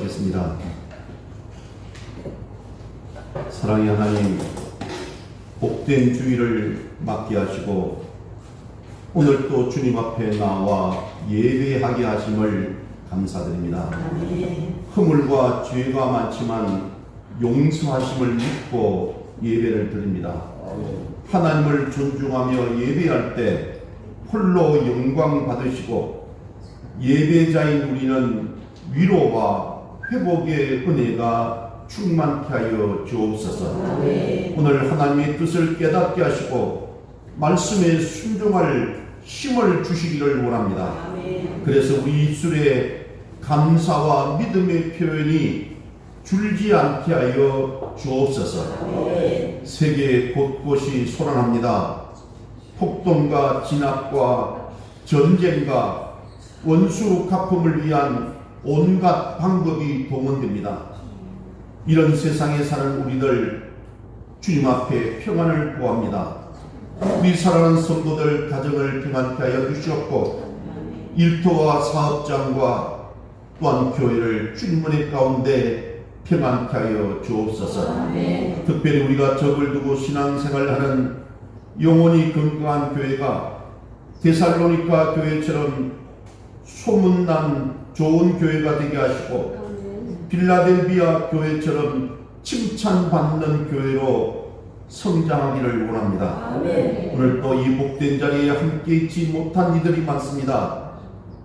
기도하시겠습니다. 사랑의 하나님, 복된 주일을 맞게 하시고 오늘 또 주님 앞에 나와 예배하게 하심을 감사드립니다. 허물과 죄가 많지만 용서하심을 믿고 예배를 드립니다. 하나님을 존중하며 예배할 때 홀로 영광 받으시고 예배자인 우리는 위로와 회복의 은혜가 충만케 하여 주옵소서. 오늘 하나님의 뜻을 깨닫게 하시고 말씀에 순종할 힘을 주시기를 원합니다. 그래서 우리 입술에 감사와 믿음의 표현이 줄지 않게 하여 주옵소서. 세계 곳곳이 소란합니다. 폭동과 진압과 전쟁과 원수 갚음을 위한 온갖 방법이 동원됩니다. 이런 세상에 사는 우리들 주님 앞에 평안을 구합니다. 우리 사랑하는 성도들 가정을 평안케 하여 주시옵고 일터와 사업장과 또한 교회를 주님 은혜 가운데 평안케 하여 주옵소서. 특별히 우리가 적을 두고 신앙생활하는 영혼이 건강한 교회가 데살로니가 교회처럼 소문난 좋은 교회가 되게 하시고 빌라델비아 교회처럼 칭찬받는 교회로 성장하기를 원합니다. 오늘 또 이 복된 자리에 함께 있지 못한 이들이 많습니다.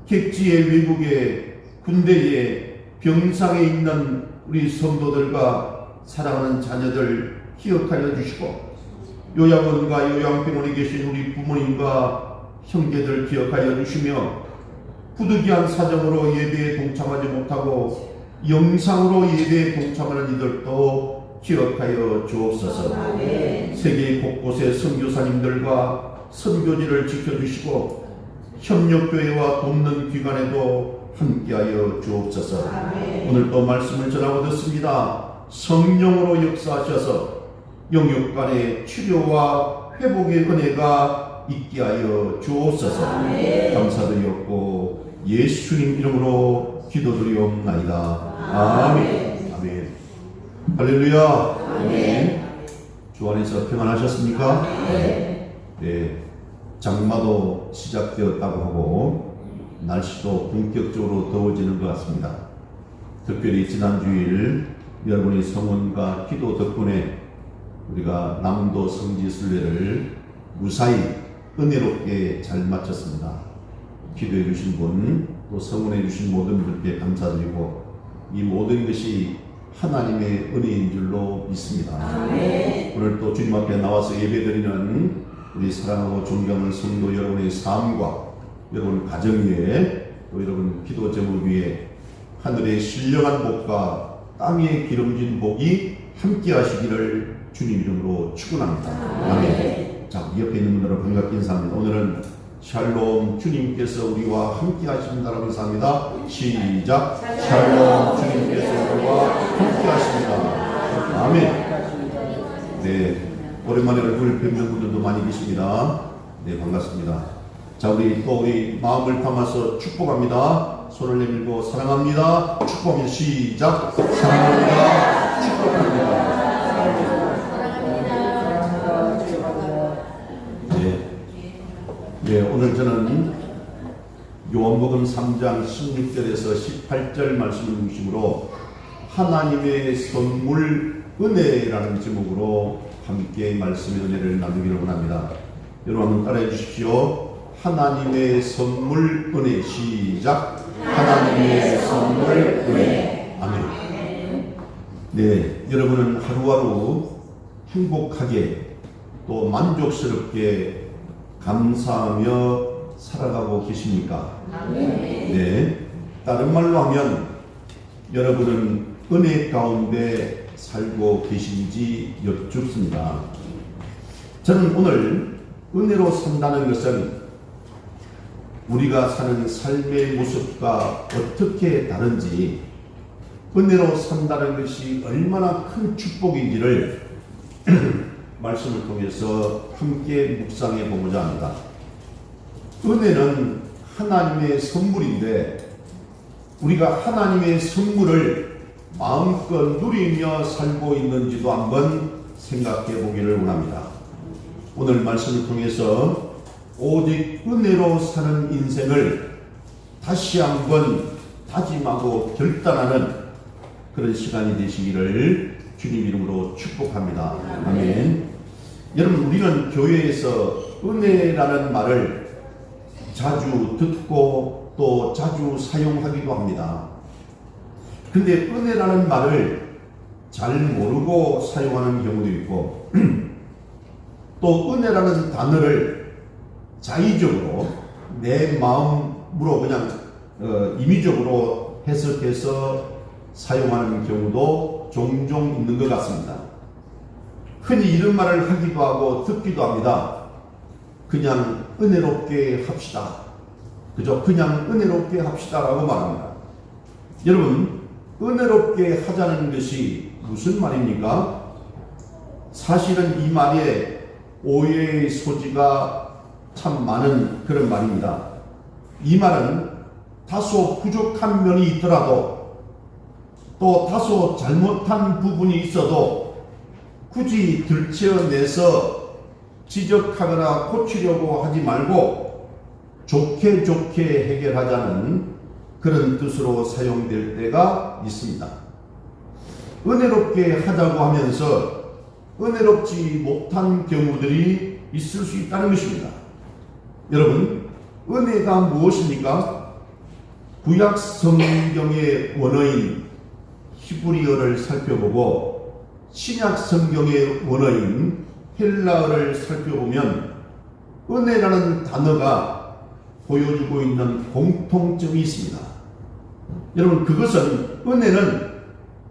객지의 외국에 군대에 병상에 있는 우리 성도들과 사랑하는 자녀들 기억하여 주시고 요양원과 요양병원에 계신 우리 부모님과 형제들 기억하여 주시며 부득이한 사정으로 예배에 동참하지 못하고 영상으로 예배에 동참하는 이들도 기억하여 주옵소서. 세계 곳곳의 선교사님들과 선교지를 지켜주시고 협력교회와 돕는 기관에도 함께하여 주옵소서. 오늘 또 말씀을 전하고 듣습니다. 성령으로 역사하셔서 영육간의 치료와 회복의 은혜가 있게 하여 주옵소서. 감사드리옵고 예수님 이름으로 기도드리옵나이다. 아멘. 아멘. 할렐루야. 아멘. 주 안에서 평안하셨습니까? 네. 장마도 시작되었다고 하고 날씨도 본격적으로 더워지는 것 같습니다. 특별히 지난 주일 여러분의 성원과 기도 덕분에 우리가 남도 성지순례를 무사히 은혜롭게 잘 마쳤습니다. 기도해 주신 분, 또 성원해 주신 모든 분들께 감사드리고 이 모든 것이 하나님의 은혜인 줄로 믿습니다. 오늘 또 주님 앞에 나와서 예배드리는 우리 사랑하고 존경하는 성도 여러분의 삶과 여러분 가정 위에 또 여러분 기도 제목 위에 하늘의 신령한 복과 땅 위에 기름진 복이 함께 하시기를 주님 이름으로 축원합니다. 아멘. 자, 옆에 있는 분들은 반갑게 인사합니다. 오늘은 샬롬 주님께서 우리와 함께 하십니다라고 인사합니다. 시작. 샬롬 주님께서 우리와 함께 하십니다. 아멘. 네, 오랜만에 얼굴 뵙는 분들도 많이 계십니다. 네, 반갑습니다. 자, 우리 마음을 담아서 축복합니다. 손을 내밀고 사랑합니다. 축복합니다. 시작. 사랑합니다. 축복합니다. 네, 오늘 저는 요한복음 3장 16절에서 18절 말씀을 중심으로 하나님의 선물 은혜라는 제목으로 함께 말씀의 은혜를 나누기를 원합니다. 여러분 한번 따라해 주십시오. 하나님의 선물 은혜. 시작. 하나님의 선물 은혜. 아멘. 네, 여러분은 하루하루 행복하게 또 만족스럽게 감사하며 살아가고 계십니까? 네. 다른 말로 하면 여러분은 은혜 가운데 살고 계신지 여쭙습니다. 저는 오늘 은혜로 산다는 것은 우리가 사는 삶의 모습과 어떻게 다른지, 은혜로 산다는 것이 얼마나 큰 축복인지를 말씀을 통해서 함께 묵상해 보고자 합니다. 은혜는 하나님의 선물인데 우리가 하나님의 선물을 마음껏 누리며 살고 있는지도 한번 생각해 보기를 원합니다. 오늘 말씀을 통해서 오직 은혜로 사는 인생을 다시 한번 다짐하고 결단하는 그런 시간이 되시기를 주님 이름으로 축복합니다. 아멘. 여러분, 우리는 교회에서 은혜라는 말을 자주 듣고 또 자주 사용하기도 합니다. 근데 은혜라는 말을 잘 모르고 사용하는 경우도 있고 또 은혜라는 단어를 자의적으로 내 마음으로 그냥 임의적으로 해석해서 사용하는 경우도 종종 있는 것 같습니다. 흔히 이런 말을 하기도 하고 듣기도 합니다. 그냥 은혜롭게 합시다. 그죠? 그냥 은혜롭게 합시다라고 말합니다. 여러분, 은혜롭게 하자는 것이 무슨 말입니까? 사실은 이 말에 오해의 소지가 참 많은 그런 말입니다. 이 말은 다소 부족한 면이 있더라도 또 다소 잘못한 부분이 있어도 굳이 들춰내서 지적하거나 고치려고 하지 말고 좋게 해결하자는 그런 뜻으로 사용될 때가 있습니다. 은혜롭게 하자고 하면서 은혜롭지 못한 경우들이 있을 수 있다는 것입니다. 여러분, 은혜가 무엇입니까? 구약 성경의 원어인 히브리어를 살펴보고 신약 성경의 원어인 헬라어를 살펴보면 은혜라는 단어가 보여주고 있는 공통점이 있습니다. 여러분, 그것은 은혜는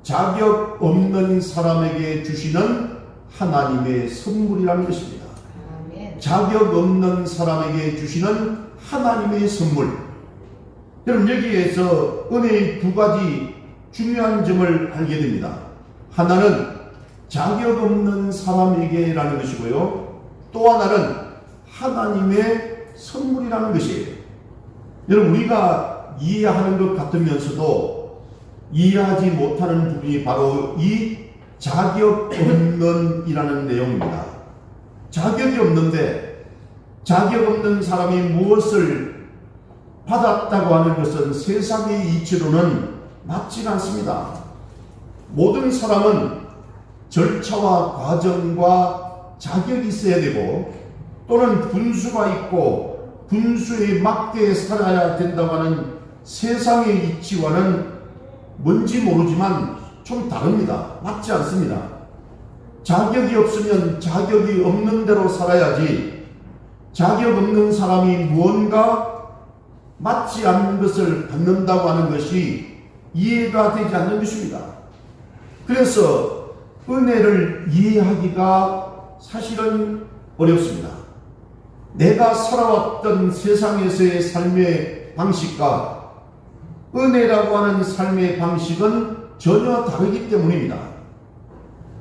자격 없는 사람에게 주시는 하나님의 선물이라는 것입니다. 자격 없는 사람에게 주시는 하나님의 선물. 여러분, 여기에서 은혜의 두 가지 중요한 점을 알게 됩니다. 하나는 자격 없는 사람에게라는 것이고요. 또 하나는 하나님의 선물이라는 것이에요. 여러분, 우리가 이해하는 것 같으면서도 이해하지 못하는 부분이 바로 이 자격 없는 이라는 내용입니다. 자격이 없는데 자격 없는 사람이 무엇을 받았다고 하는 것은 세상의 이치로는 맞지 않습니다. 모든 사람은 절차와 과정과 자격이 있어야 되고 또는 분수가 있고 분수에 맞게 살아야 된다고 하는 세상의 이치와는 뭔지 모르지만 좀 다릅니다. 맞지 않습니다. 자격이 없으면 자격이 없는 대로 살아야지 자격 없는 사람이 무언가 맞지 않는 것을 받는다고 하는 것이 이해가 되지 않는 것입니다. 그래서 은혜를 이해하기가 사실은 어렵습니다. 내가 살아왔던 세상에서의 삶의 방식과 은혜라고 하는 삶의 방식은 전혀 다르기 때문입니다.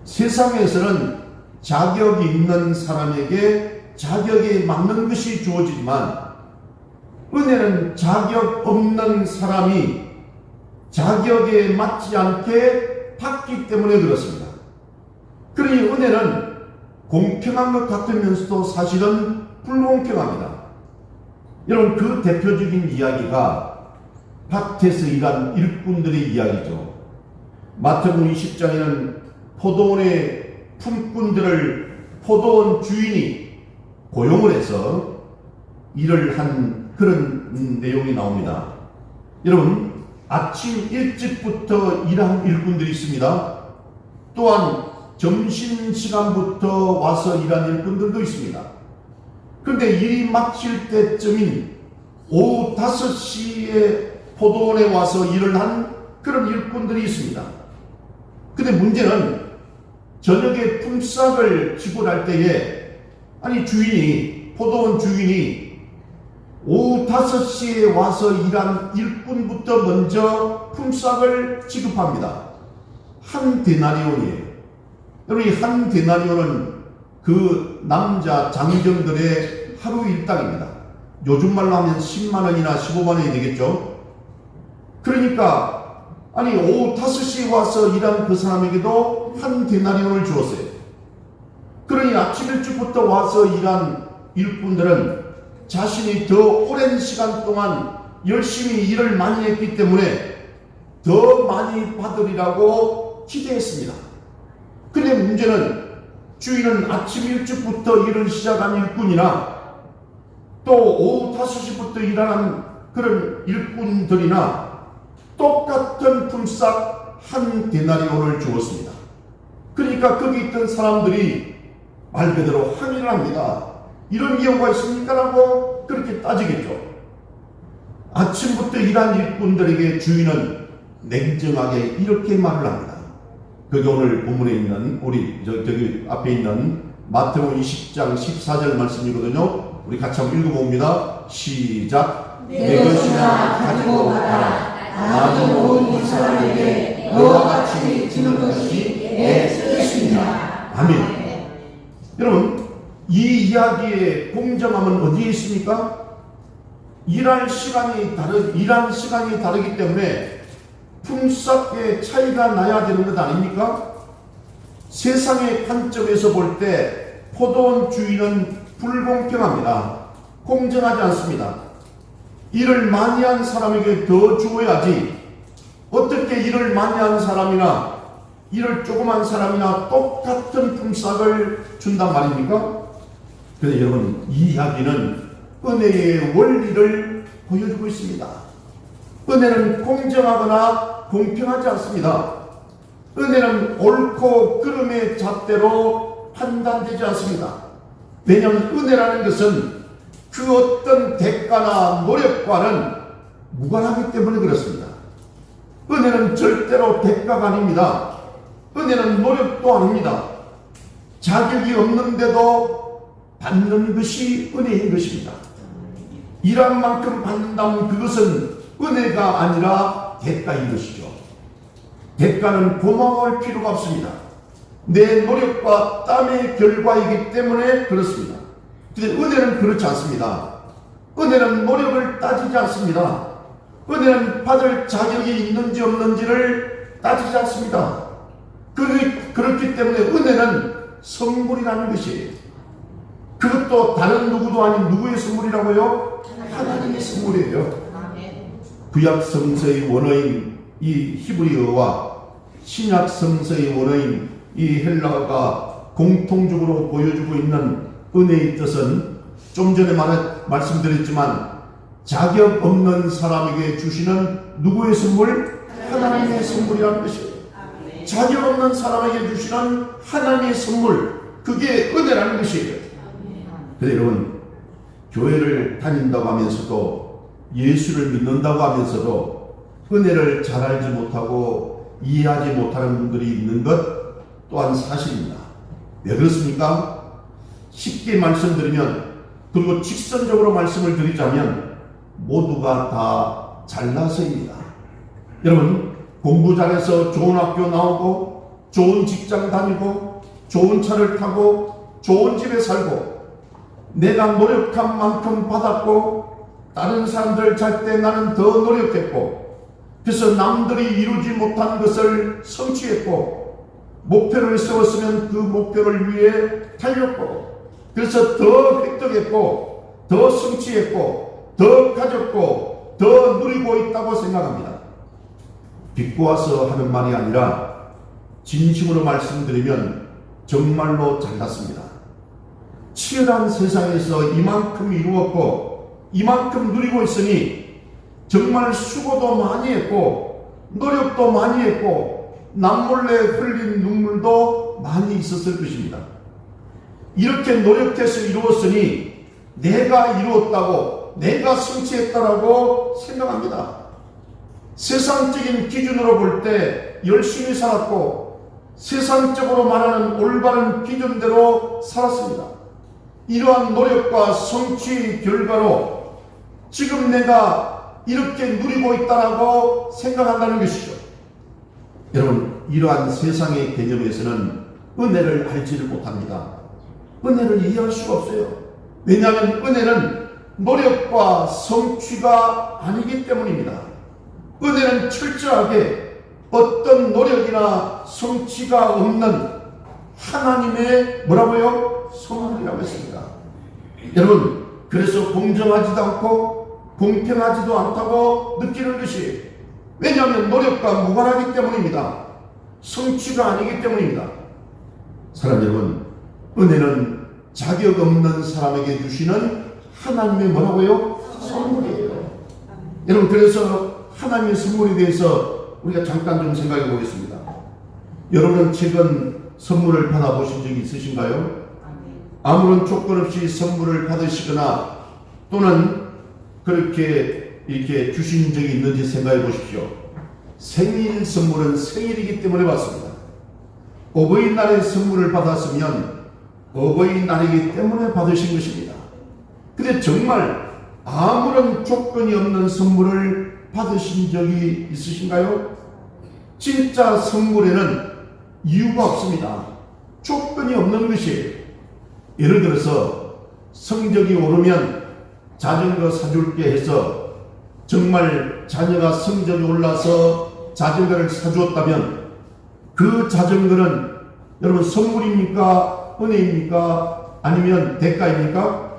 세상에서는 자격이 있는 사람에게 자격에 맞는 것이 주어지지만 은혜는 자격 없는 사람이 자격에 맞지 않게 받기 때문에 그렇습니다. 그러니 은혜는 공평한 것 같으면서도 사실은 불공평합니다. 여러분, 그 대표적인 이야기가 밭에서 일한 일꾼들의 이야기죠. 마태복음 20장에는 포도원의 품꾼들을 포도원 주인이 고용을 해서 일을 한 그런 내용이 나옵니다. 여러분, 아침 일찍부터 일한 일꾼들이 있습니다. 또한 점심시간부터 와서 일한 일꾼들도 있습니다. 그런데 일이 마칠 때쯤인 오후 5시에 포도원에 와서 일을 한 그런 일꾼들이 있습니다. 근데 문제는 저녁에 품삯을 지불할 때에 포도원 주인이 오후 5시에 와서 일한 일꾼부터 먼저 품삯을 지급합니다. 한 데나리온이에요. 여러분, 이 한 데나리온은 그 남자 장정들의 하루 일당입니다. 요즘 말로 하면 10만 원이나 15만 원이 되겠죠. 그러니까 아니 오후 5시에 와서 일한 그 사람에게도 한 데나리온을 주었어요. 그러니 아침 일찍부터 와서 일한 일꾼들은 자신이 더 오랜 시간 동안 열심히 일을 많이 했기 때문에 더 많이 받으리라고 기대했습니다. 근데 문제는 주인은 아침 일찍부터 일을 시작한 일꾼이나 또 오후 5시부터 일하는 그런 일꾼들이나 똑같은 품삯 한 데나리온을 주었습니다. 그러니까 거기 있던 사람들이 말 그대로 항의를 합니다. 이런 이유가 있습니까? 라고 그렇게 따지겠죠. 아침부터 일한 일꾼들에게 주인은 냉정하게 이렇게 말을 합니다. 그게 오늘 본문에 있는 우리 저기 앞에 있는 마태복음 20장 14절 말씀이거든요. 우리 같이 한번 읽어봅니다. 시작. 내 것이나 가지고 가라. 나는 온 이스라엘에게 너와 같이 주는 것이 내 뜻이니라. 아멘. 여러분, 이 이야기의 공정함은 어디에 있습니까? 일한 시간이 다르기 때문에 품삯의 차이가 나야 되는 것 아닙니까? 세상의 관점에서 볼 때 포도원 주인은 불공평합니다. 공정하지 않습니다. 일을 많이 한 사람에게 더 주어야지 어떻게 일을 많이 한 사람이나 일을 조금 한 사람이나 똑같은 품삯을 준단 말입니까? 그런데 여러분, 이 이야기는 은혜의 원리를 보여주고 있습니다. 은혜는 공정하거나 공평하지 않습니다. 은혜는 옳고 그름의 잣대로 판단되지 않습니다. 왜냐하면 은혜라는 것은 그 어떤 대가나 노력과는 무관하기 때문에 그렇습니다. 은혜는 절대로 대가가 아닙니다. 은혜는 노력도 아닙니다. 자격이 없는데도 받는 것이 은혜인 것입니다. 일한 만큼 받는다면 그것은 은혜가 아니라 대가인 것이죠. 대가는 고마워할 필요가 없습니다. 내 노력과 땀의 결과이기 때문에 그렇습니다. 그런데 은혜는 그렇지 않습니다. 은혜는 노력을 따지지 않습니다. 은혜는 받을 자격이 있는지 없는지를 따지지 않습니다. 그렇기 때문에 은혜는 선물이라는 것이에요. 그것도 다른 누구도 아닌 누구의 선물이라고요? 하나님의 선물이에요. 구약 성서의 원어인 이 히브리어와 신약 성서의 원어인 이 헬라어가 공통적으로 보여주고 있는 은혜의 뜻은 좀 전에 말씀드렸지만 자격 없는 사람에게 주시는 누구의 선물? 하나님의 선물이라는 것이에요. 자격 없는 사람에게 주시는 하나님의 선물, 그게 은혜라는 것이에요. 그런데 여러분, 교회를 다닌다고 하면서도 예수를 믿는다고 하면서도 은혜를 잘 알지 못하고 이해하지 못하는 분들이 있는 것 또한 사실입니다. 왜 그렇습니까? 쉽게 말씀드리면, 그리고 직선적으로 말씀을 드리자면 모두가 다 잘나서입니다. 여러분, 공부 잘해서 좋은 학교 나오고 좋은 직장 다니고 좋은 차를 타고 좋은 집에 살고 내가 노력한 만큼 받았고 다른 사람들 잘 때 나는 더 노력했고 그래서 남들이 이루지 못한 것을 성취했고 목표를 세웠으면 그 목표를 위해 달렸고 그래서 더 획득했고 더 성취했고 더 가졌고 더 누리고 있다고 생각합니다. 비꼬아서 하는 말이 아니라 진심으로 말씀드리면 정말로 잘났습니다. 치열한 세상에서 이만큼 이루었고 이만큼 누리고 있으니 정말 수고도 많이 했고 노력도 많이 했고 남몰래 흘린 눈물도 많이 있었을 것입니다. 이렇게 노력해서 이루었으니 내가 이루었다고 내가 성취했다라고 생각합니다. 세상적인 기준으로 볼 때 열심히 살았고 세상적으로 말하는 올바른 기준대로 살았습니다. 이러한 노력과 성취 결과로 지금 내가 이렇게 누리고 있다라고 생각한다는 것이죠. 여러분, 이러한 세상의 개념에서는 은혜를 알지를 못합니다. 은혜를 이해할 수가 없어요. 왜냐하면 은혜는 노력과 성취가 아니기 때문입니다. 은혜는 철저하게 어떤 노력이나 성취가 없는 하나님의 뭐라고요? 선물이라고 했습니다. 여러분, 그래서 공정하지도 않고 공평하지도 않다고 느끼는 것이, 왜냐하면 노력과 무관하기 때문입니다. 성취가 아니기 때문입니다. 사랑 여러분, 은혜는 자격 없는 사람에게 주시는 하나님의 뭐라고요? 선물이에요. 여러분, 그래서 하나님의 선물에 대해서 우리가 잠깐 좀 생각해 보겠습니다. 여러분은 최근 선물을 받아보신 적이 있으신가요? 아무런 조건 없이 선물을 받으시거나 또는 그렇게 이렇게 주신 적이 있는지 생각해 보십시오. 생일 선물은 생일이기 때문에 받습니다. 어버이날에 선물을 받았으면 어버이날이기 때문에 받으신 것입니다. 근데 정말 아무런 조건이 없는 선물을 받으신 적이 있으신가요? 진짜 선물에는 이유가 없습니다. 조건이 없는 것이에요. 예를 들어서 성적이 오르면 자전거 사줄게 해서 정말 자녀가 성적이 올라서 자전거를 사주었다면 그 자전거는 여러분 선물입니까? 은혜입니까? 아니면 대가입니까?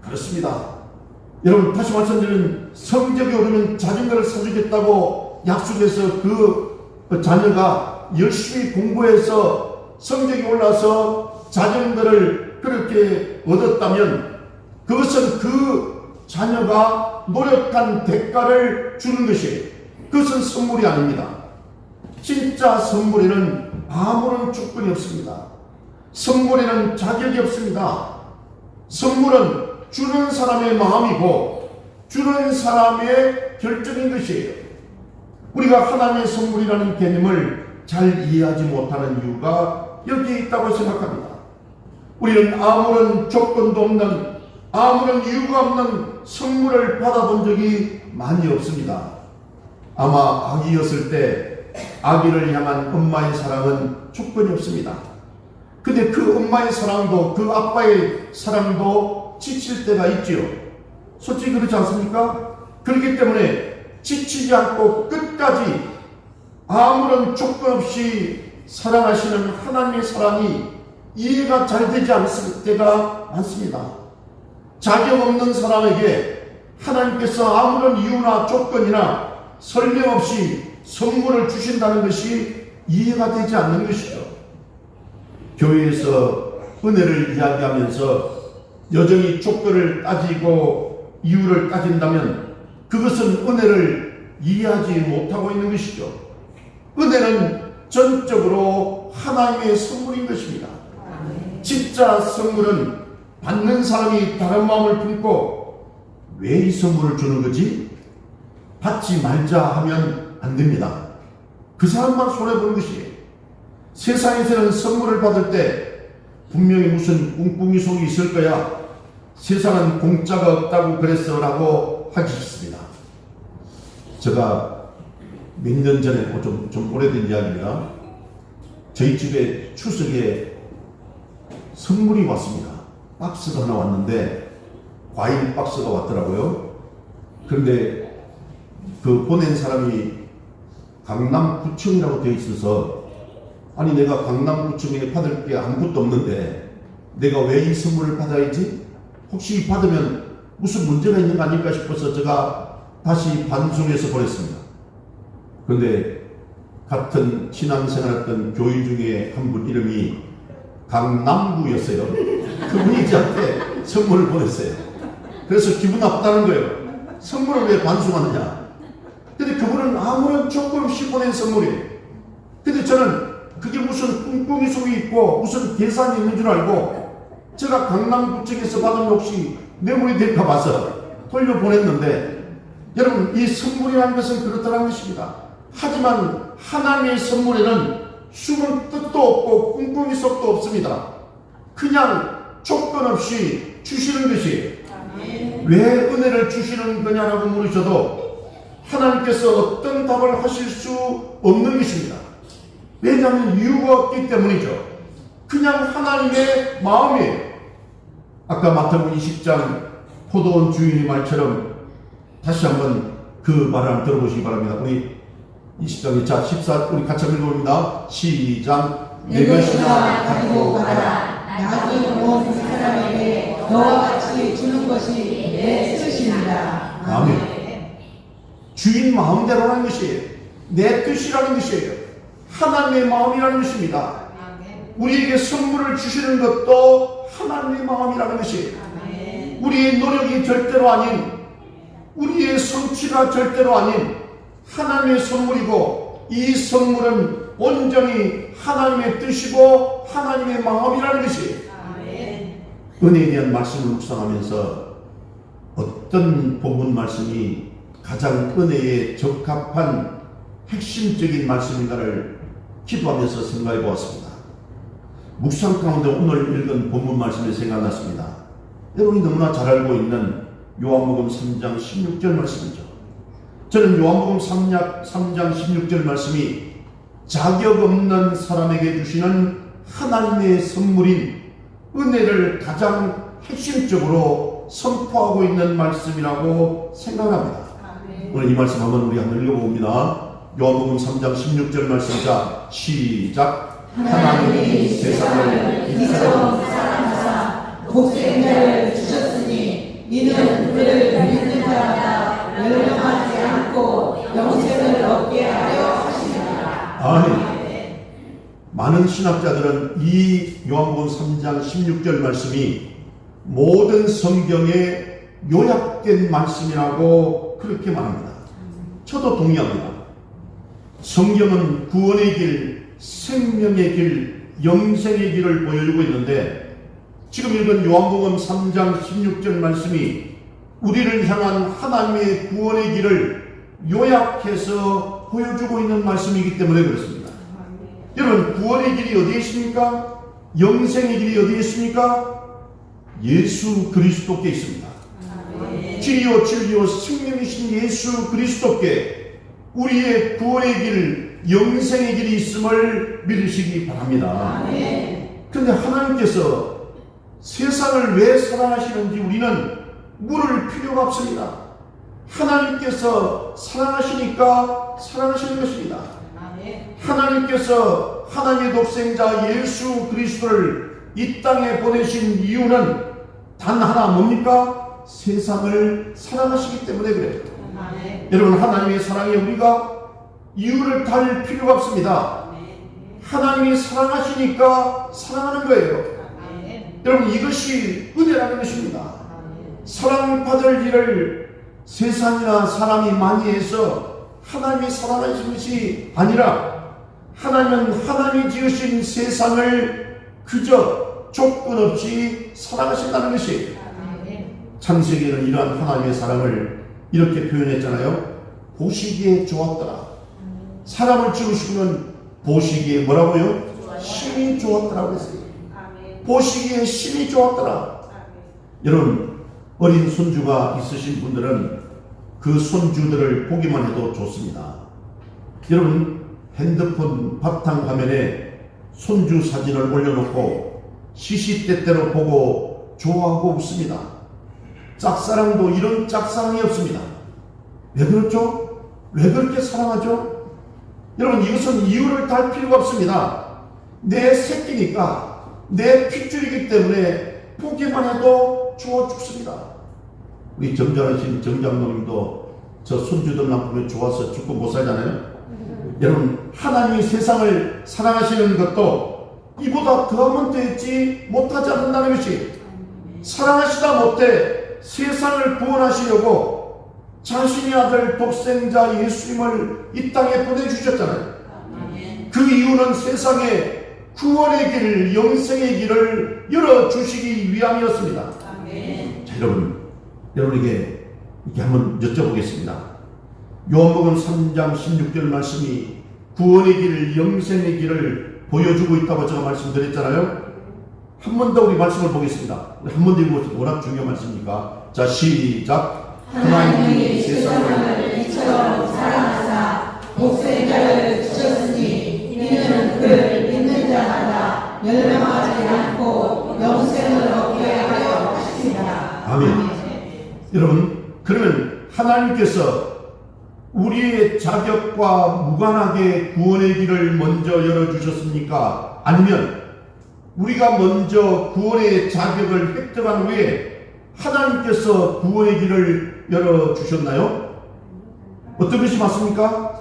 그렇습니다. 여러분, 다시 말씀드리면 성적이 오르면 자전거를 사주겠다고 약속해서 그 자녀가 열심히 공부해서 성적이 올라서 자전거를 그렇게 얻었다면 그것은 그 자녀가 노력한 대가를 주는 것이에요. 그것은 선물이 아닙니다. 진짜 선물에는 아무런 조건이 없습니다. 선물에는 자격이 없습니다. 선물은 주는 사람의 마음이고 주는 사람의 결정인 것이에요. 우리가 하나님의 선물이라는 개념을 잘 이해하지 못하는 이유가 여기에 있다고 생각합니다. 우리는 아무런 조건도 없는, 아무런 이유가 없는 선물을 받아본 적이 많이 없습니다. 아마 아기였을 때 아기를 향한 엄마의 사랑은 조건이 없습니다. 근데 그 엄마의 사랑도 그 아빠의 사랑도 지칠 때가 있지요. 솔직히 그렇지 않습니까? 그렇기 때문에 지치지 않고 끝까지 아무런 조건 없이 사랑하시는 하나님의 사랑이 이해가 잘 되지 않을 때가 많습니다. 자격 없는 사람에게 하나님께서 아무런 이유나 조건이나 설명 없이 선물을 주신다는 것이 이해가 되지 않는 것이죠. 교회에서 은혜를 이야기하면서 여전히 조건을 따지고 이유를 따진다면 그것은 은혜를 이해하지 못하고 있는 것이죠. 은혜는 전적으로 하나님의 선물인 것입니다. 진짜 선물은 받는 사람이 다른 마음을 품고 왜 이 선물을 주는 거지? 받지 말자 하면 안 됩니다. 그 사람만 손해보는 것이에요. 세상에서는 선물을 받을 때 분명히 무슨 꿍꿍이 속이 있을 거야. 세상은 공짜가 없다고 그랬어 라고 하기 쉽습니다. 제가 몇 년 전에 좀 오래된 이야기입니다. 저희 집에 추석에 선물이 왔습니다. 박스가 하나 왔는데 과일 박스가 왔더라고요. 그런데 그 보낸 사람이 강남구청이라고 되어 있어서, 아니 내가 강남구청에 받을 게 아무것도 없는데 내가 왜 이 선물을 받아야지? 혹시 받으면 무슨 문제가 있는 거 아닐까 싶어서 제가 다시 반송해서 보냈습니다. 그런데 같은 신앙생활했던 교인 중에 한 분 이름이 강남구였어요. 그분이 저한테 선물을 보냈어요. 그래서 기분 나쁘다는 거예요. 선물을 왜 반송하느냐? 근데 그분은 아무런 조건 없이 보낸 선물이에요. 근데 저는 그게 무슨 꿍꿍이 속이 있고 무슨 계산이 있는 줄 알고 제가 강남구청에서 받은 혹시 뇌물이 될까 봐서 돌려보냈는데, 여러분, 이 선물이라는 것은 그렇다는 것입니다. 하지만 하나님의 선물에는 숨은 뜻도 없고 꿍꿍이 속도 없습니다. 그냥 조건 없이 주시는 것이에요. 왜 은혜를 주시는 거냐라고 물으셔도 하나님께서 어떤 답을 하실 수 없는 것입니다. 왜냐하면 이유가 없기 때문이죠. 그냥 하나님의 마음이에요. 아까 마태복음 20장 포도원 주인의 말처럼 다시 한번 그 말을 한번 들어보시기 바랍니다. 우리 20장에 자 14 우리 같이 한번 읽어봅니다. 시작. 내 것이나 가지고 가라. 나중에 온 사람에게 너와 같이 주는 것이 내 뜻입니다. 아멘. 주인 마음대로라는 것이에요. 내 뜻이라는 것이에요. 하나님의 마음이라는 것입니다. 우리에게 선물을 주시는 것도 하나님의 마음이라는 것이에요. 우리의 노력이 절대로 아닌, 우리의 성취가 절대로 아닌 하나님의 선물이고, 이 선물은 온전히 하나님의 뜻이고 하나님의 마음이라는 것이에요. 은혜에 대한 말씀을 묵상하면서 어떤 본문 말씀이 가장 은혜에 적합한 핵심적인 말씀인가를 기도하면서 생각해 보았습니다. 묵상 가운데 오늘 읽은 본문 말씀이 생각났습니다. 여러분이 너무나 잘 알고 있는 요한복음 3장 16절 말씀이죠. 저는 요한복음 3장 16절 말씀이 자격 없는 사람에게 주시는 하나님의 선물인 은혜를 가장 핵심적으로 선포하고 있는 말씀이라고 생각합니다. 오늘 이 말씀 우리 한번 읽어봅니다. 요한복음 3장 16절 말씀. 자 시작. 하나님이 세상을 이처럼 사랑하사 독생자를 주셨으니 이는 그를 믿는 자마다 멸망하지 않고 영생을 얻게 하려 하십니다. 아멘. 많은 신학자들은 이 요한복음 3장 16절 말씀이 모든 성경에 요약된 말씀이라고 그렇게 말합니다. 저도 동의합니다. 성경은 구원의 길, 생명의 길, 영생의 길을 보여주고 있는데, 지금 읽은 요한복음 3장 16절 말씀이 우리를 향한 하나님의 구원의 길을 요약해서 보여주고 있는 말씀이기 때문에 그렇습니다. 여러분, 구원의 길이 어디에 있습니까? 영생의 길이 어디에 있습니까? 예수 그리스도께 있습니다. 길이요 진리요 생명이신 예수 그리스도께 우리의 구원의 길, 영생의 길이 있음을 믿으시기 바랍니다. 그런데 하나님께서 세상을 왜 사랑하시는지 우리는 물을 필요가 없습니다. 하나님께서 사랑하시니까 사랑하시는 것입니다. 하나님께서 하나님의 독생자 예수 그리스도를 이 땅에 보내신 이유는 단 하나, 뭡니까? 세상을 사랑하시기 때문에 그래요. 여러분, 하나님의 사랑에 우리가 이유를 달 필요가 없습니다. 하나님이 사랑하시니까 사랑하는 거예요. 여러분, 이것이 은혜라는 것입니다. 사랑받을 일을 세상이나 사람이 많이 해서 하나님이 사랑하시는 것이 아니라, 하나님은 하나님이 지으신 세상을 그저 조건 없이 사랑하신다는 것이에요. 창세기에는 이러한 하나님의 사랑을 이렇게 표현했잖아요. 보시기에 좋았더라. 사람을 지으시면 보시기에 뭐라고요? 심히 좋았더라고 했어요. 보시기에 심히 좋았더라. 여러분, 어린 손주가 있으신 분들은 그 손주들을 보기만 해도 좋습니다. 여러분, 핸드폰 바탕화면에 손주 사진을 올려놓고 시시때때로 보고 좋아하고 웃습니다. 짝사랑도 이런 짝사랑이 없습니다. 왜 그렇죠? 왜 그렇게 사랑하죠? 여러분, 이것은 이유를 달 필요가 없습니다. 내 새끼니까, 내 핏줄이기 때문에 보기만 해도 좋아 죽습니다. 우리 점잖으신 정장로님도 저 손주들만 보면 좋아서 죽고 못 살잖아요. 여러분, 하나님이 세상을 사랑하시는 것도 이보다 더하면 되지 못하지 않는다는 것이, 사랑하시다 못해 세상을 구원하시려고 자신의 아들 독생자 예수님을 이 땅에 보내주셨잖아요. 그 이유는 세상에 구원의 길, 영생의 길을 열어주시기 위함이었습니다. 자, 여러분에게 이렇게 한번 여쭤보겠습니다. 요한복음 3장 16절 말씀이 구원의 길, 영생의 길을 보여주고 있다고 제가 말씀드렸잖아요. 한 번 더 우리 말씀을 보겠습니다. 한 번 더 읽어보세요. 워낙 중요한 말씀이니까. 자, 시작. 하나님이 세상을 이처럼 사랑하사 독생자를 주셨으니 이는 그를 믿는 자마다 멸망하지 않고 영생을 얻게 하려 하십니다. 아멘. 여러분, 그러면 하나님께서 우리의 자격과 무관하게 구원의 길을 먼저 열어주셨습니까? 아니면 우리가 먼저 구원의 자격을 획득한 후에 하나님께서 구원의 길을 열어주셨나요? 어떤 것이 맞습니까?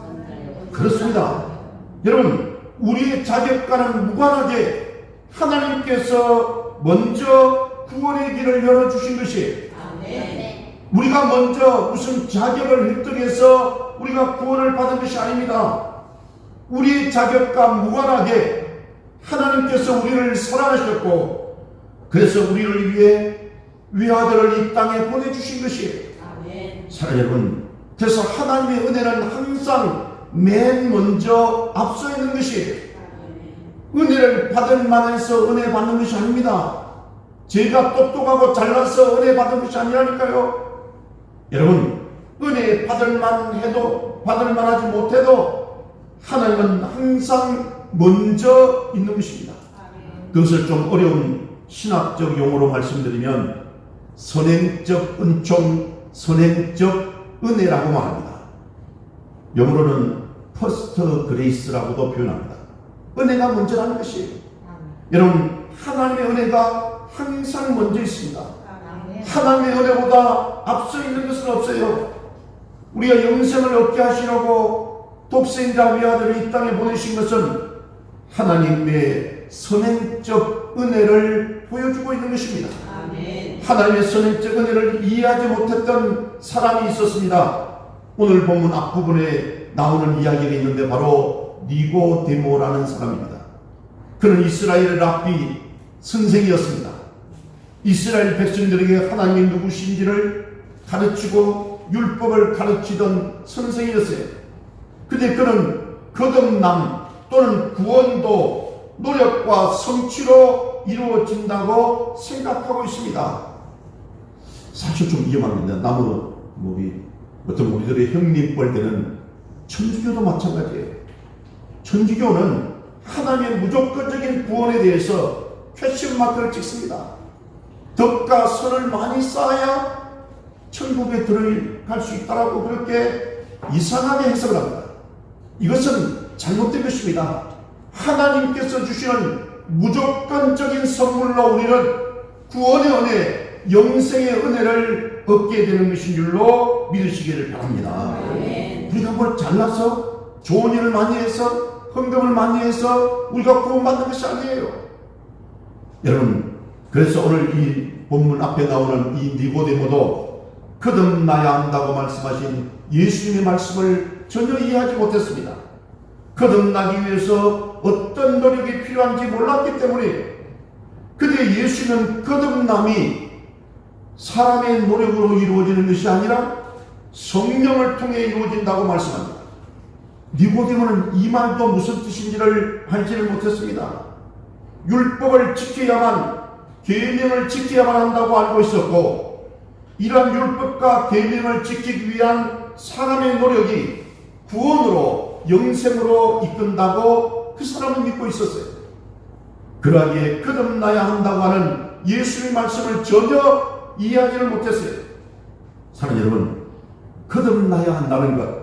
그렇습니다. 여러분, 우리의 자격과는 무관하게 하나님께서 먼저 구원의 길을 열어주신 것이에요. 우리가 먼저 무슨 자격을 획득해서 우리가 구원을 받은 것이 아닙니다. 우리의 자격과 무관하게 하나님께서 우리를 사랑하셨고, 그래서 우리를 위해 외아들을 이 땅에 보내주신 것이에요. 사랑하는 여러분, 그래서 하나님의 은혜는 항상 맨 먼저 앞서 있는 것이에요. 은혜를 받을 만해서 은혜 받는 것이 아닙니다. 제가 똑똑하고 잘나서 은혜 받은 것이 아니라니까요. 여러분, 은혜 받을 만해도 받을 만하지 못해도 하나님은 항상 먼저 있는 것입니다. 그것을 좀 어려운 신학적 용어로 말씀드리면 선행적 은총, 선행적 은혜라고 말합니다. 영어로는 퍼스트 그레이스라고도 표현합니다. 은혜가 먼저라는 것이에요. 여러분, 하나님의 은혜가 항상 먼저 있습니다. 하나님의 은혜보다 앞서 있는 것은 없어요. 우리가 영생을 얻게 하시려고 독생자 외아들을 이 땅에 보내신 것은 하나님의 선행적 은혜를 보여주고 있는 것입니다. 하나님의 선행적 은혜를 이해하지 못했던 사람이 있었습니다. 오늘 본문 앞부분에 나오는 이야기가 있는데 바로 니고데모라는 사람입니다. 그는 이스라엘의 랍비 선생이었습니다. 이스라엘 백성들에게 하나님이 누구신지를 가르치고 율법을 가르치던 선생이었어요. 근데 그는 거듭남 또는 구원도 노력과 성취로 이루어진다고 생각하고 있습니다. 사실 좀 위험합니다. 나무 어떤 우리들의 형님뻘되는 천주교도 마찬가지예요. 천주교는 하나님의 무조건적인 구원에 대해서 퀘스천 마크를 찍습니다. 덕과 선을 많이 쌓아야 천국에 들어갈 수 있다라고 그렇게 이상하게 해석을 합니다. 이것은 잘못된 것입니다. 하나님께서 주시는 무조건적인 선물로 우리는 구원의 은혜, 영생의 은혜를 얻게 되는 것인 줄로 믿으시기를 바랍니다. 우리가 뭘 잘나서 좋은 일을 많이 해서 헌금을 많이 해서 우리가 구원받는 것이 아니에요. 여러분, 그래서 오늘 이 본문 앞에 나오는 이 니고데모도 거듭나야 한다고 말씀하신 예수님의 말씀을 전혀 이해하지 못했습니다. 거듭나기 위해서 어떤 노력이 필요한지 몰랐기 때문에, 근데 예수는 거듭남이 사람의 노력으로 이루어지는 것이 아니라 성령을 통해 이루어진다고 말씀합니다. 니고데모는 이 말도 무슨 뜻인지를 알지를 못했습니다. 율법을 지켜야만, 계명을 지켜야만 한다고 알고 있었고, 이러한 율법과 계명을 지키기 위한 사람의 노력이 구원으로, 영생으로 이끈다고 그 사람은 믿고 있었어요. 그러기에 거듭나야 한다고 하는 예수의 말씀을 전혀 이해하지를 못했어요. 사랑하는 여러분, 거듭나야 한다는 것,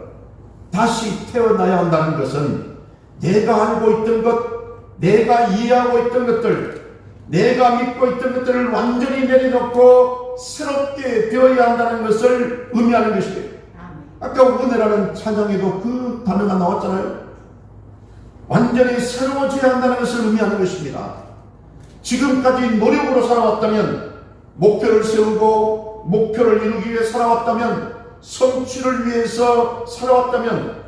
다시 태어나야 한다는 것은 내가 알고 있던 것, 내가 이해하고 있던 것들, 내가 믿고 있던 것들을 완전히 내려놓고 새롭게 되어야 한다는 것을 의미하는 것이에요. 아까 은혜라는 찬양에도 그 단어가 나왔잖아요. 완전히 새로워져야 한다는 것을 의미하는 것입니다. 지금까지 노력으로 살아왔다면, 목표를 세우고 목표를 이루기 위해 살아왔다면, 성취를 위해서 살아왔다면,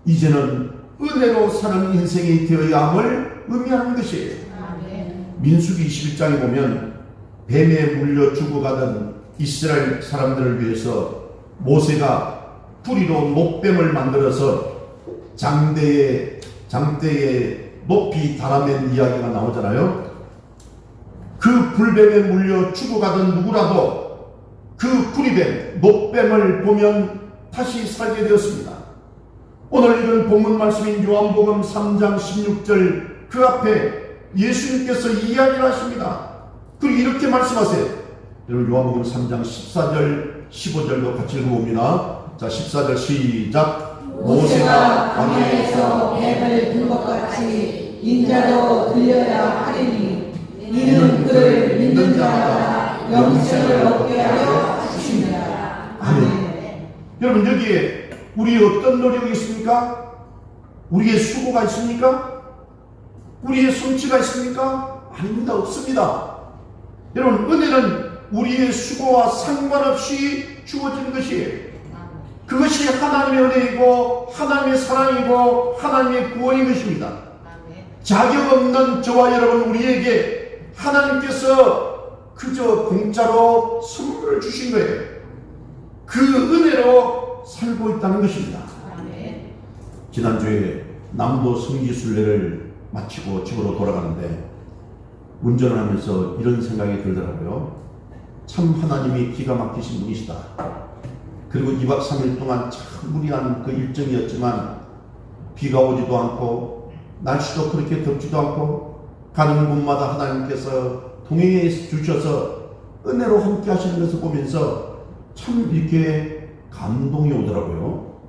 이제는 은혜로 사는 인생이 되어야 함을 의미하는 것이에요. 민수기 21장에 보면 뱀에 물려 죽어가던 이스라엘 사람들을 위해서 모세가 뿌리로 못뱀을 만들어서 장대에 높이 달아맨 이야기가 나오잖아요. 그 불뱀에 물려 죽어가던 누구라도 그 구리뱀, 못뱀을 보면 다시 살게 되었습니다. 오늘 읽은 본문 말씀인 요한복음 3장 16절 그 앞에 예수님께서 이야기를 하십니다. 그리고 이렇게 말씀하세요. 여러분, 요한복음 3장 14절 15절도 같이 읽어봅니다. 자, 14절 시작. 모세가 광야에서 뱀을 든 것 같이 인자도 들려야 하리니 이는 그를 믿는 자마다 영생을 얻게 하려 하십니다. 아멘. 여러분, 여기에 우리 어떤 노력이 있습니까? 우리의 수고가 있습니까? 우리의 성취가 있습니까? 아닙니다. 없습니다. 여러분, 은혜는 우리의 수고와 상관없이 주어지는 것이에요. 그것이 하나님의 은혜이고 하나님의 사랑이고 하나님의 구원인 것입니다. 자격 없는 저와 여러분, 우리에게 하나님께서 그저 공짜로 선물을 주신 거예요. 그 은혜로 살고 있다는 것입니다. 지난주에 남도 성지순례를 마치고 집으로 돌아가는데 운전을 하면서 이런 생각이 들더라고요. 참 하나님이 기가 막히신 분이시다. 그리고 2박 3일 동안 참 무리한 그 일정이었지만 비가 오지도 않고 날씨도 그렇게 덥지도 않고 가는 곳마다 하나님께서 동행해 주셔서 은혜로 함께 하시는 것을 보면서 참 이렇게 감동이 오더라고요.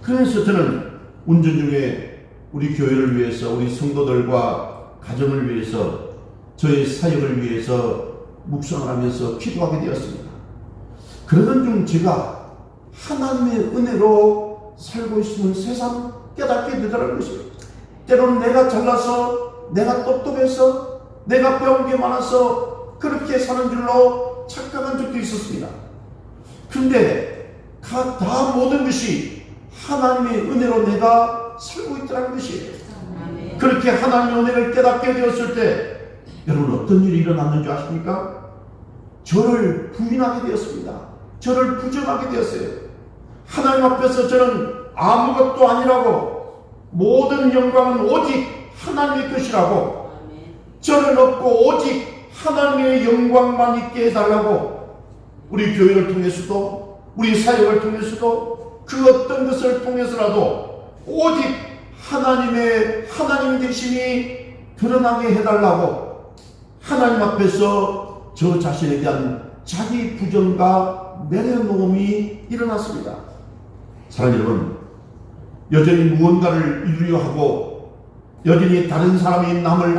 그래서 저는 운전 중에 우리 교회를 위해서, 우리 성도들과 가정을 위해서, 저의 사역을 위해서 묵상을 하면서 기도하게 되었습니다. 그러던 중 제가 하나님의 은혜로 살고 있음을 새삼 깨닫게 되더라는 것이에요. 때로는 내가 잘나서, 내가 똑똑해서, 내가 배운 게 많아서 그렇게 사는 줄로 착각한 적도 있었습니다. 그런데 다 모든 것이 하나님의 은혜로 내가 살고 있다는 것이에요. 그렇게 하나님의 은혜를 깨닫게 되었을 때 여러분, 어떤 일이 일어났는 줄 아십니까? 저를 부인하게 되었습니다. 저를 부정하게 되었어요. 하나님 앞에서 저는 아무것도 아니라고, 모든 영광은 오직 하나님의 것이라고, 저를 얻고 오직 하나님의 영광만 있게 해달라고, 우리 교회를 통해서도, 우리 사역을 통해서도, 그 어떤 것을 통해서라도 오직 하나님 되심이 드러나게 해달라고 하나님 앞에서 저 자신에 대한 자기 부정과 내려놓음이 일어났습니다. 사랑하는 여러분, 여전히 무언가를 이루려 하고, 여전히 다른 사람이 나를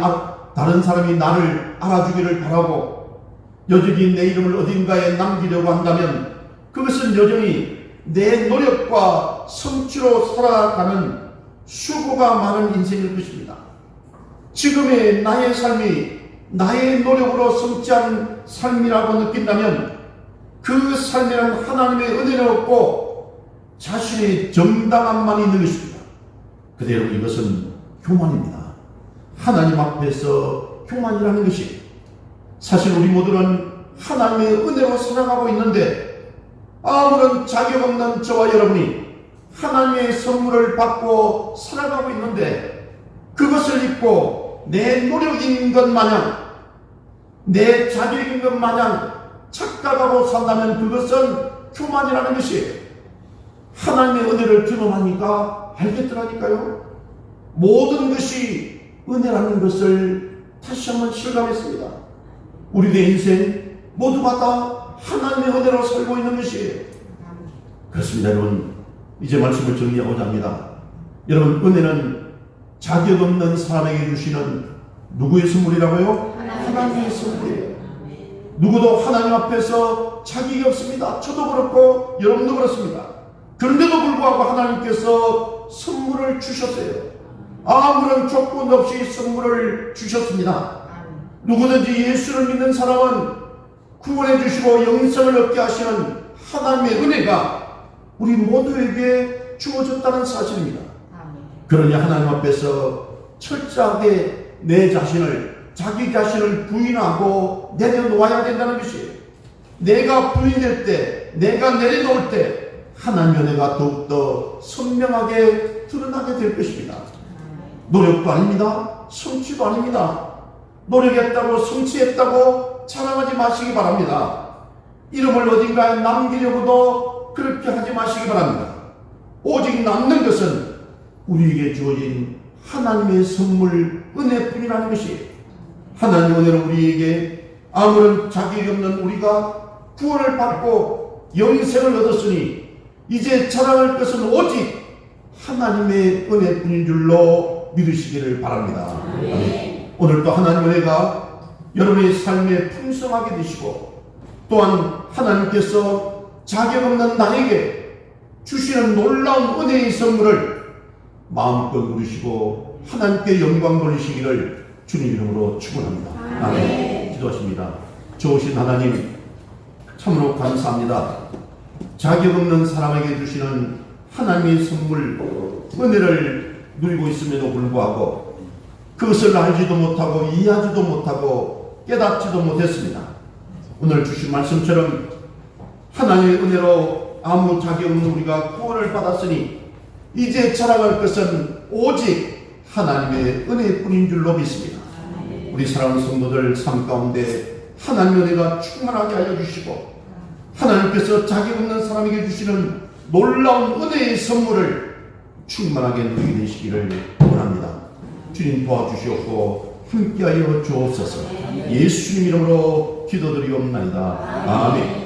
알아주기를 바라고, 여전히 내 이름을 어딘가에 남기려고 한다면 그것은 여전히 내 노력과 성취로 살아가는 수고가 많은 인생일 것입니다. 지금의 나의 삶이 나의 노력으로 성취한 삶이라고 느낀다면 그 삶에는 하나님의 은혜를 얻고 자신의 정당함만 있는 것입니다. 그대로 이것은 교만입니다. 하나님 앞에서 교만이라는 것이, 사실 우리 모두는 하나님의 은혜로 살아가고 있는데 아무런 자격 없는 저와 여러분이 하나님의 선물을 받고 살아가고 있는데 그것을 잊고 내 노력인 것 마냥, 내 자격인 것 마냥 착각하고 산다면 그것은 교만이라는 것이에요. 하나님의 은혜를 경험하니까 알겠더라니까요. 모든 것이 은혜라는 것을 다시 한번 실감했습니다. 우리의 인생 모두가 다 하나님의 은혜로 살고 있는 것이에요. 그렇습니다. 여러분, 이제 말씀을 정리하고자 합니다. 여러분, 은혜는 자격 없는 사람에게 주시는 누구의 선물이라고요? 하나님의 선물이에요. 누구도 하나님 앞에서 자격이 없습니다. 저도 그렇고 여러분도 그렇습니다. 그런데도 불구하고 하나님께서 선물을 주셨어요. 아무런 조건 없이 선물을 주셨습니다. 누구든지 예수를 믿는 사람은 구원해 주시고 영생을 얻게 하시는 하나님의 은혜가 우리 모두에게 주어졌다는 사실입니다. 그러니 하나님 앞에서 철저하게 자기 자신을 부인하고 내려놓아야 된다는 것이에요. 내가 부인될 때, 내가 내려놓을 때 하나님의 은혜가 더욱더 선명하게 드러나게 될 것입니다. 노력도 아닙니다. 성취도 아닙니다. 노력했다고 성취했다고 자랑하지 마시기 바랍니다. 이름을 어딘가에 남기려고도 그렇게 하지 마시기 바랍니다. 오직 남는 것은 우리에게 주어진 하나님의 선물, 은혜뿐이라는 것이, 하나님의 은혜는 우리에게 아무런 자격이 없는 우리가 구원을 받고 영생을 얻었으니 이제 자랑할 것은 오직 하나님의 은혜뿐인 줄로 믿으시기를 바랍니다. 아멘. 오늘도 하나님의 은혜가 여러분의 삶에 풍성하게 되시고 또한 하나님께서 자격 없는 나에게 주시는 놀라운 은혜의 선물을 마음껏 누리시고 하나님께 영광 돌리시기를 주님 이름으로 축원합니다. 아멘. 기도하십니다. 좋으신 하나님 참으로 감사합니다. 자격 없는 사람에게 주시는 하나님의 선물 은혜를 누리고 있음에도 불구하고 그것을 알지도 못하고 이해하지도 못하고 깨닫지도 못했습니다. 오늘 주신 말씀처럼 하나님의 은혜로 아무 자격 없는 우리가 구원을 받았으니 이제 자랑할 것은 오직 하나님의 은혜뿐인 줄로 믿습니다. 우리 사랑하는 성도들 삶 가운데 하나님의 은혜가 충만하게 하여 주시고 하나님께서 자격 없는 사람에게 주시는 놀라운 은혜의 선물을 충만하게 누리게 되시기를 원합니다. 주님 도와주시옵고 함께하여 주옵소서. 예수님 이름으로 기도드리옵나이다. 아멘.